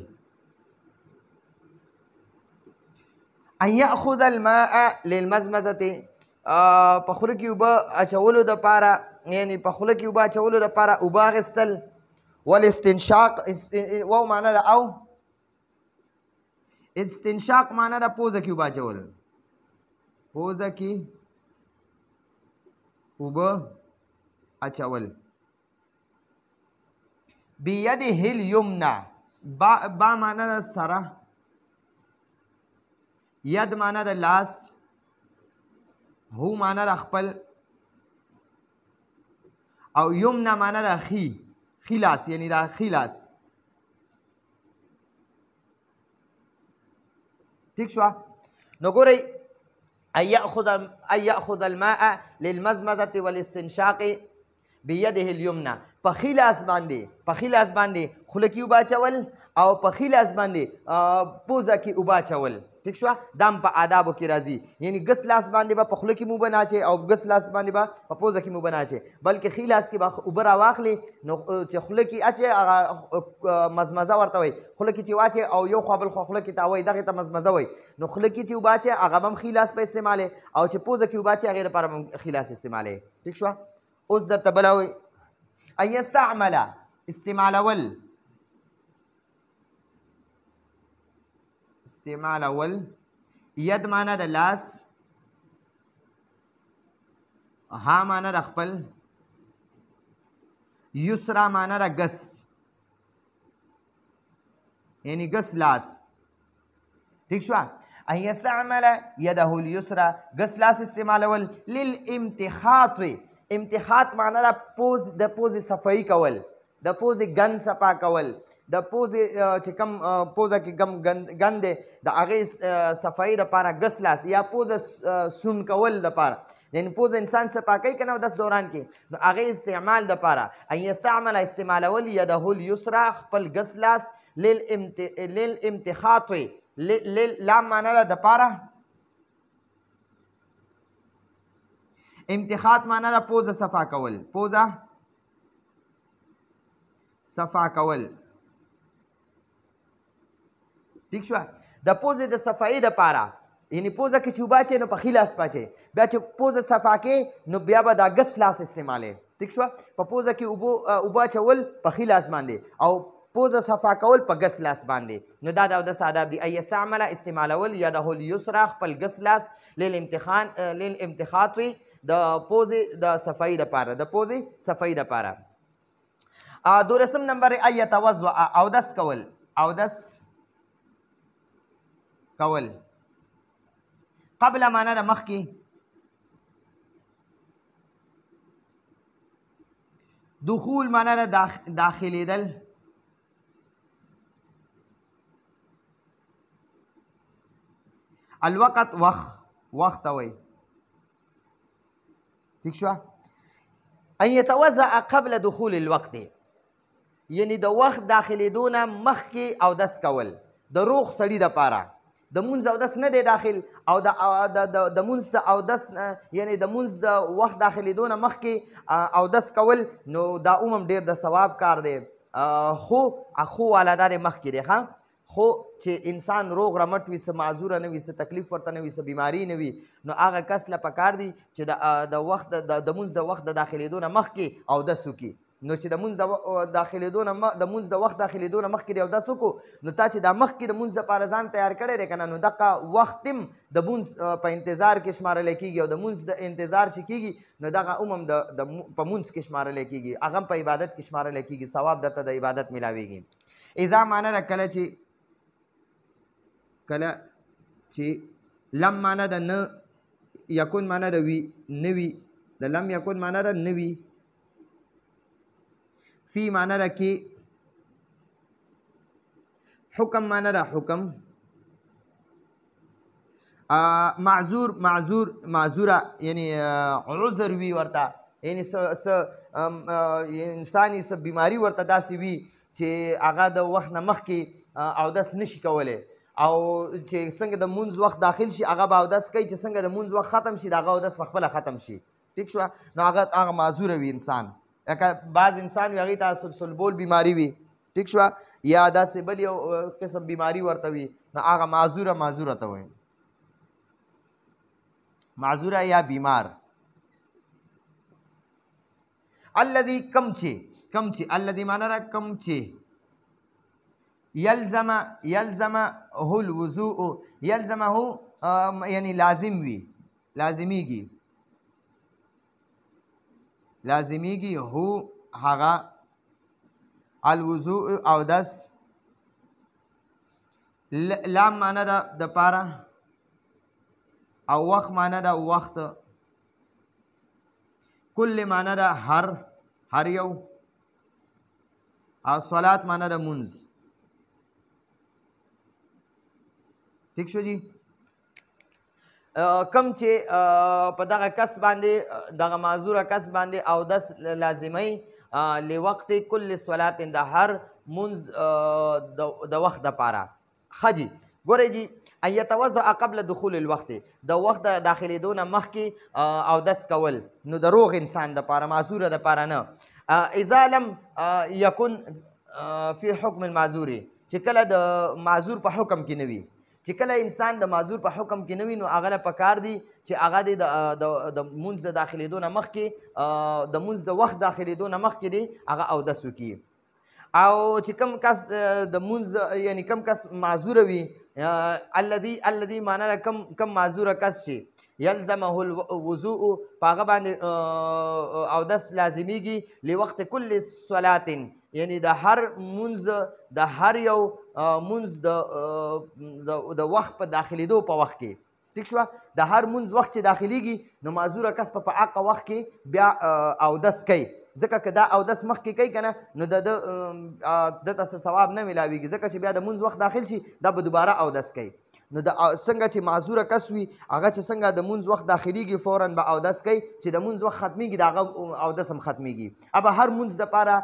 ان یأخذ الماء للمزمزه په خوله کې اوبه اچولو دپاره یعنی په خوله کې اوبه اچولو دپاره اوبه اخیستل والاستنشاق واو معنا د او استنشاق معنا د پوزه کې اوبه اچول پوزه کې اوبه اچول بیده الیمنى با معنا د سره ید معنا د لاس هو معنا د خپل او یمنه معنا د خی لاس یعنی دا خی لاس ٹھیک شوه نو ګورئ ان یأخذ الماء للمزمزه والاستنشاق بیده الیمنى په خی لاس باندې خوله کې اوبه اچول او په خی لاس باندې پوزه کې اوبه اچول ٹھیک شوه دا هم په آدابو کې راځي یعنی ګس لاس باندې به په خوله کې مو اوبه نه اچوي او ګس لاس باندې به په پوزه کې مو اوبه نه اچوي بلکې ښي لاس کې به اوبه راواخلي نو چې خوله کې اچوي هغه مزمزه ورته وایي خوله کې چې واچوي او یو خوا بل خوا خوله کې تاوایي دغې ته مزمزه وایي نو خوله کې چې اوبه اچوي هغه به هم ښي لاس په استعمالوي او چې پوزه کې اوبه اچوي هغې لپاره به هم ښي لاس استعمالوي ٹھیک شوه اوس درته بله وایي ان یستعمل استعمالول ید معنا د لاس ها معنا د خپل یسرا معنا د ګس یعنی ګس لاس ٹھیک شوه ان یستعمل یده الیسرا ګس لاس استعمالول للامتخاط امتخاط معنا د پوز صفایي کول د پوزې ګند صفا کول، د پوزې چې کوم پوزه کې کوم ګند دی د هغې صفایي دپاره ګس لاس یا پوزه سون کول دپاره، یعنې پوزه انسان صفا کوي که نه اودس دوران کې، نو هغې استعمال دپاره ان یستعمل استعمالول یده الیسرا خپل ګس لاس للامتخاط لام معنا ده دپاره، امتخاط معنا ده پوزه صفا کول، پوزه صفا کول. ٹھیک شو د پوزې د صفایي دپاره، یعنی پوزه کې چې اوبه اچوې نو په ښي لاس په اچوې، بیا چې پوزه صفا کې نو بیا به دا ګس لاس استعمالوې. ٹھیک شوه، په پوزه کې اوبه اچول په ښي لاس باندې او پوزه صفا کول په ګس لاس باندې، نو دا د اودس آداب دي. ان یستعمل استعمالول یده الیسرا خپل ګس لاس للامتخاط د پوزې د صفایي دپاره، د پوزې صفایي دپاره. دولسم نمبر ان یتوضأ اودس کول، اودس کول قبل معنا د مخکې، دخول معنا د داخلېدل، الوقت وخت وی. ٹھیک شوه، ان یتوضأ قبل دخول الوقت، یعنی د وخت داخلېدو نه مخکې اودس کول د روغ سړي دپاره. د مونځ اودس نه دی داخل او د مونځ د اودس یعنی د مونځ د وخت داخلېدو نه مخکې اودس کول، نو دا عموم ډېر د ثواب کار دی، خو والا دا دی مخکې دی ښه. خو چې انسان روغ رمټ وي، څه معذوره نه وي، څه تکلیف ورته نه وي، څه بیماري نه وي، نو هغه کس له پکار دی چې د وخت د مونځ د وخت د داخلېدو نه مخکې اودس وکړي. نو چې د مونځ د وخت داخلېدو نه مخکې د اودس وکړو، نو تا چې دا مخکې د مونځ دپاره ځان تیار کړی دی که نه، نو دغه وخت هم د مونځ په انتظار کې شمارلی کېږي او د مونځ د انتظار چې کېږي نو دغه عموم په مونځ کې شمارلی کېږي، هغه هم په عبادت کې شمارلی کېږي، ثواب درته د عبادت میلاویږي. اذا معنا ده کله چې لم معنا ده نه، یکون معنا ده وي نه وي، د لم یکون معنا ده نه وي، فی معنا ده کې، حکم معنا ده حکم، معذوره یعنی عذر وي ورته، یعنی انساني څه بیماري ورته داسې وي چې هغه د وخت نه مخکې اودس نشي کولی، او چې څنګه د مونځ وخت داخل شي هغه به اودس کوي، چې څنګه د مونځ وخت ختم شي د هغه اودس په خپله ختم شي. ټیک شوه، نو هغه معذوره وي انسان، لکه بعض انسان وي هغې ته سلسلبول بیماري وي، ټیک شوه، یا داسې بل یو قسم بیماري ورته وي، نو هغه معذوره ته وایي، معذوره یا بیمار. الذي کم چې الذي معنا را کم چې یلزمه الوضوء، یلزمه یعنی لازم وي، لازمیږي هو هغه الوضوء اودس، لام معنا ده د پاره او وخت معنا ده وخت، کل معنا ده هر یو، او صلات معنا ده منځ. ٹھیک شو جی، کم چې په دغه کس باندې دغه معذوره کس باندې اودس لازمي لوقت کل صلات، د هر منځ د وخت دپاره. ښه جي، ګورئ جي، ان یتوضأ قبل دخول الوقت، د وخت د داخلېدو نه مخکې اودس کول، نو د روغ انسان دپاره، معذوره دپاره نه. اذا لم یکن فی حکم المعذور، چې کله د معذور په حکم کې نه وي، چې کله انسان د معذور په حکم کې نه وي، نو هغه له پکار دی چې هغه د مونځ د داخلېدو نه مخکې، د مونځ د وخت داخلېدو نه مخکې دی هغه اودس وکړي. او چې کم کس د مونځ یعنی کم کس معذوره وي، الذي معنا کم معذوره کس چې یلزمه الوضوء، په هغه باندې اودس لازمیږي لوقت کل صلات، یعنی د هر مونځ د هر یو مونځ د وخت په داخلېدو په وخت کې. ٹھیک شوه، د هر مونځ وخت چې داخلېږي نو معذوره کس په هغه وخت کې بیا اودس کوي، ځکه که دا اودس مخکې کوي که نه نو دته څه ثواب نه میلاویږي ځکه چې بیا د مونځ وخت داخل شي دا به دوباره اودس کوي. نو د څنګه چې معذوره کس وي هغه چې څنګه د مونځ وخت داخليږي فوراً به اودس کوي چې د مونځ وخت ختمیږي د هغه اودس هم ختمیږي. ابه هر مونځ دپاره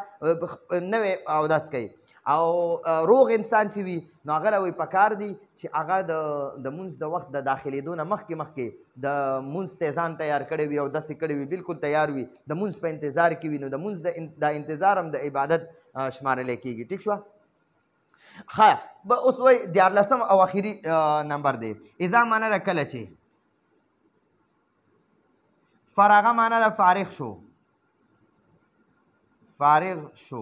نوی اودس کوي. او روغ انسان چې وي نو هغه له وایي پکار دي چې هغه د مونځ د وخت د داخلېدو نه مخکې د مونځ ته ځان تیار کړی وي او داسې کړی وي بالکل تیار وي د مونځ په انتظار کې وي نو د مونځ د انتظار هم د عبادت شمارلی کېږي. ټیک شوه. ښه اوس وایي 14 او اخري نمبر دی. اذا معنا ده کله چې فراغه معنا ده فارغ شو، فارغ شو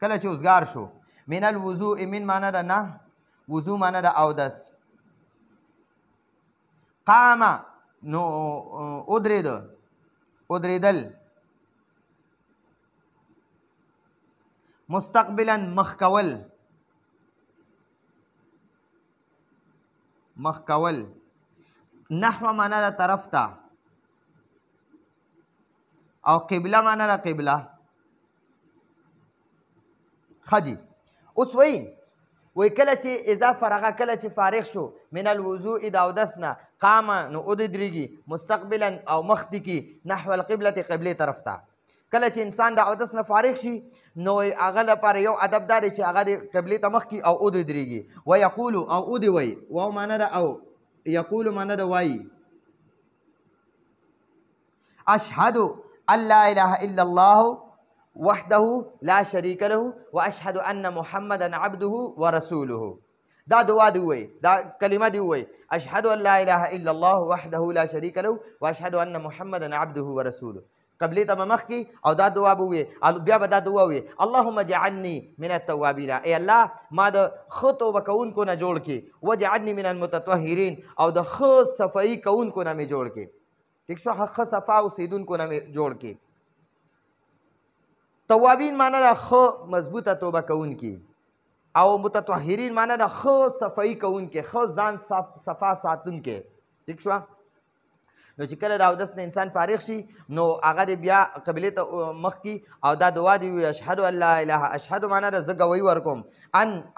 کله چې اوزګار شو. من الوضوء من معنا ده نه، وضو معنا ده اودس. قام نو ادریدل. مستقبلا مخکول، مخکول. نحو معنا ده طرف ته او قبله معنا ده قبله. خجی اوس وی کله چې اذا فرغه کله چې فارغ شو من الوضوء د اودس نه قام نو ودرېږي مستقبلا او مخ دي کی نحو القبله قبله طرف ته. کله چې انسان د اودس نه فارغ شي نو هغه لپاره یو ادب دار چې هغه د قبله ته مخ کی او ودرېږي. ويقول او ودی وی او معنا ده او یقول معنا ده وای اشهد ان لا اله الا الله وحده لا شريك له واشهد ان محمدا عبده ورسوله. دا دعا دی وای، دا کلمه دی وای اشهد ان لا اله الا الله وحده لا شريك له واشهد ان محمدا عبده ورسوله. قبلی ته مخ کی او دا دعا به وي بیا به دا دعا وي اللهم اجعلني من التوابين. ای الله ما د ښه توبه کوونکو نه جوړ کړي، واجعلني من المتطهرين او د ښه صفایي کوونکو نه مې جوړ کړي. ټیک شو، ښه صفا اوسېدونکو نه مې جوړ کړي. توابین معنا ده ښه مضبوطه توبه کوونکي او متطهرین معنا ده ښه صفایي کوونکي، ښه ځان صفا ساتونکي. ټیک شوه. نو چې کله د اودس نه انسان فارغ شي نو هغه د بیا قبلې ته مخ کی او دا دعا دی وي اشهد ان لا اله. اشهد معنا ده زه ګوی ورکوم.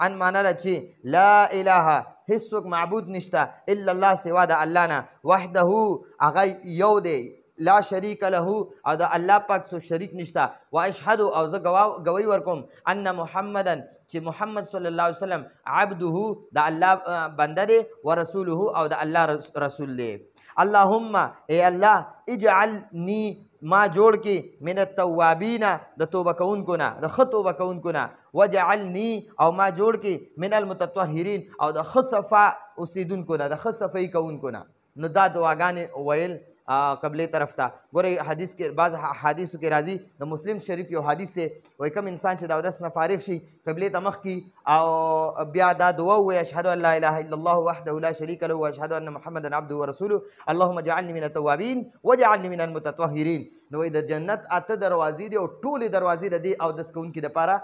ان معنا ده چې لا اله هیڅوک معبود نشته الا الله سوا د الله نه وحده هغه یو دی لا شریک له او د الله پاک سو شریک نشته. واشهد او زه ګوی ورکوم ان محمدا چې محمد صلی الله علیه وسلم عبده د الله بنده دی ورسوله او د الله رسول دی. اللهم ای الله اجعلني ما جوړ کې من التوابین د توبه کوونکو نه، د ښه توبه کوونکو نه، وجعلني او ما جوړ کې من المتطهرین او د ښه صفا اوسېدونکو نه، د ښه صفایي کوونکو نه. نو دا دعاګانې ویل قبلې طرف ته. ګورئ حدیث کې بعض حدیثو کې راځي د مسلم شریف یو حدیث دی وایي کوم انسان چې د اودس نه فارغ شي قبلې ته مخ کي او بیا دا دعا ووایي اشهد ان لا اله الا الله وحده لا شریک له واشهد ان محمدا عبده ورسوله اللهم اجعلني من التوابین واجعلني من المتطهرین. نو وایي د جنت 8 دروازې دي او ټولې دروازې د دې اودس کوونکي دپاره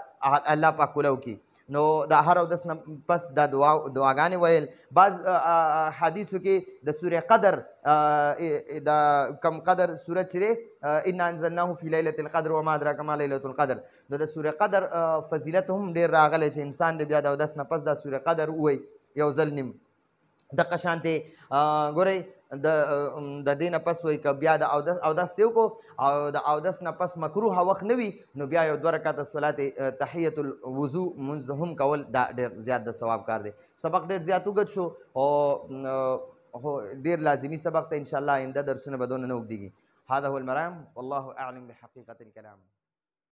الله پاک کولو کي. نو د هر اودس نه پس دا دعاګانې ویل. بعض حدیثو کې د سورې قدر د کم قدر سورت چې دی انا انزلناه فی لیلة القدر وما ادراک ما لیلة القدر. نو د سورې قدر فضیلت هم ډېر راغلی چې انسان د بیا د اودس نه پس د سورې قدر ووایي یو ځل نیم. دقه شانتې ګورئ د دې نه پس وایي که بیا د اودس دی وکړو او د اودس نه پس مکروه وخت نه وي نو بیا یو 2 رکعته صلات تحیة الوضو منځ هم کول دا ډېر زیات د ثواب کار دی. سبق ډېر زیات اوږد شو او ډېر لازمي سبق ته انشاءالله آینده درسونه به دونه نه اوږدېږي. هذا هو المرام والله اعلم بحقیقة الكلام.